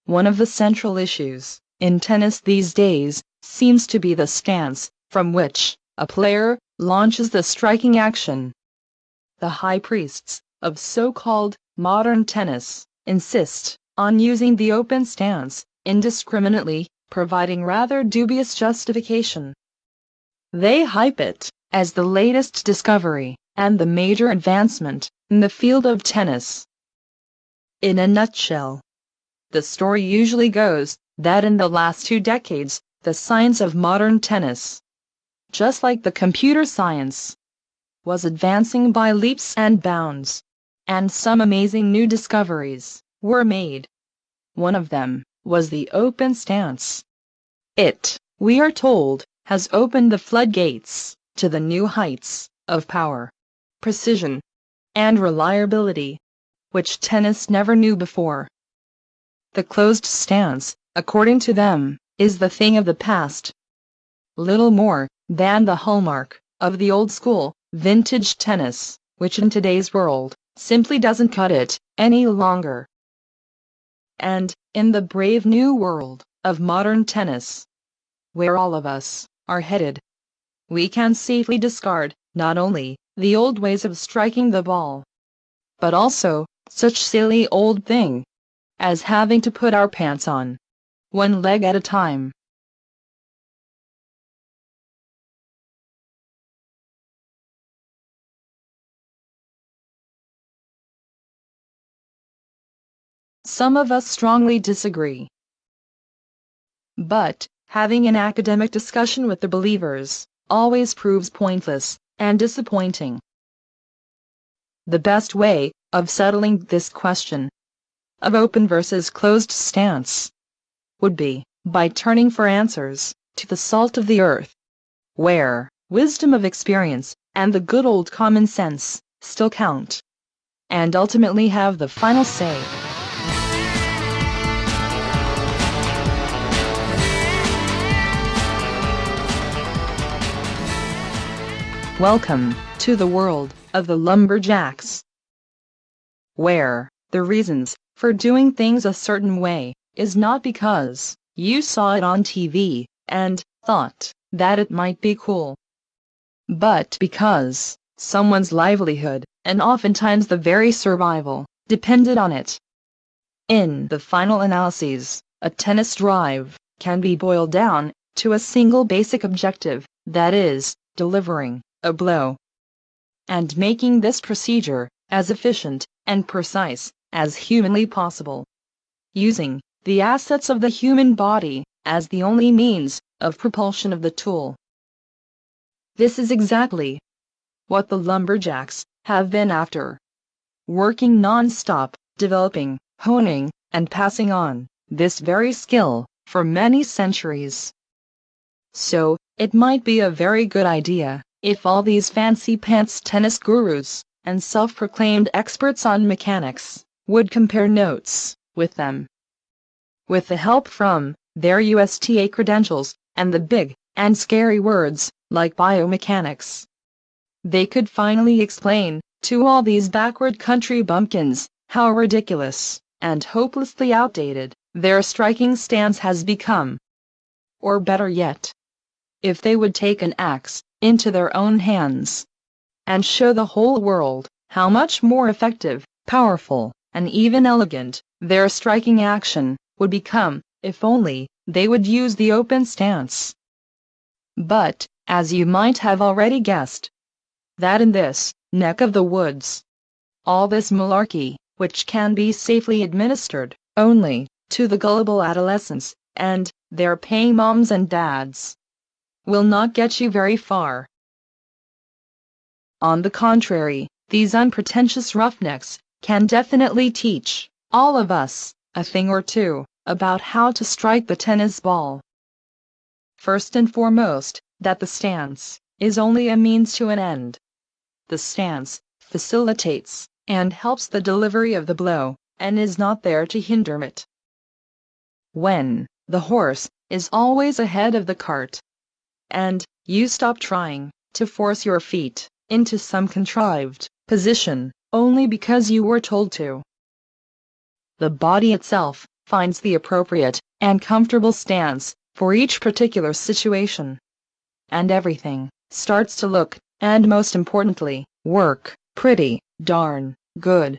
One of the central issues in tennis these days seems to be the stance from which a player launches the striking action. The high priests of so-called modern tennis insist on using the open stance indiscriminately, providing rather dubious justification. They hype it as the latest discovery and the major advancement in the field of tennis. In a nutshell, the story usually goes that in the last 2 decades, the science of modern tennis, just like the computer science, was advancing by leaps and bounds, and some amazing new discoveries were made. One of them was the open stance. It, we are told, has opened the floodgates to the new heights of power, precision, and reliability, which tennis never knew before. The closed stance, according to them, is the thing of the past. Little more than the hallmark of the old school, vintage tennis, which in today's world simply doesn't cut it any longer. And in the brave new world of modern tennis, where all of us are headed, we can safely discard not only the old ways of striking the ball, but also such silly old thing as having to put our pants on, one leg at a time. Some of us strongly disagree. But having an academic discussion with the believers always proves pointless and disappointing. The best way of settling this question of open versus closed stance would be by turning for answers to the salt of the earth, where wisdom of experience and the good old common sense still count, and ultimately have the final say. Welcome to the world of the lumberjacks, where the reasons for doing things a certain way is not because you saw it on TV and thought that it might be cool, but because someone's livelihood and oftentimes the very survival depended on it. In the final analyses, a tennis drive can be boiled down to a single basic objective, that is, delivering a blow, and making this procedure as efficient and precise as humanly possible, using the assets of the human body as the only means of propulsion of the tool. This is exactly what the lumberjacks have been after, working non-stop, developing, honing, and passing on this very skill for many centuries. So, it might be a very good idea if all these fancy pants tennis gurus and self-proclaimed experts on mechanics would compare notes with them. With the help from their USTA credentials and the big and scary words like biomechanics, they could finally explain to all these backward country bumpkins how ridiculous and hopelessly outdated their striking stance has become. Or better yet, if they would take an axe into their own hands and show the whole world how much more effective, powerful, and even elegant their striking action would become if only they would use the open stance. But, as you might have already guessed, that in this neck of the woods, all this malarkey, which can be safely administered only to the gullible adolescents and their paying moms and dads, will not get you very far. On the contrary, these unpretentious roughnecks can definitely teach all of us a thing or two about how to strike the tennis ball. First and foremost, that the stance is only a means to an end. The stance facilitates and helps the delivery of the blow and is not there to hinder it. When the horse is always ahead of the cart, and you stop trying to force your feet into some contrived position only because you were told to, the body itself finds the appropriate and comfortable stance for each particular situation. And everything starts to look, and most importantly, work, pretty darn good.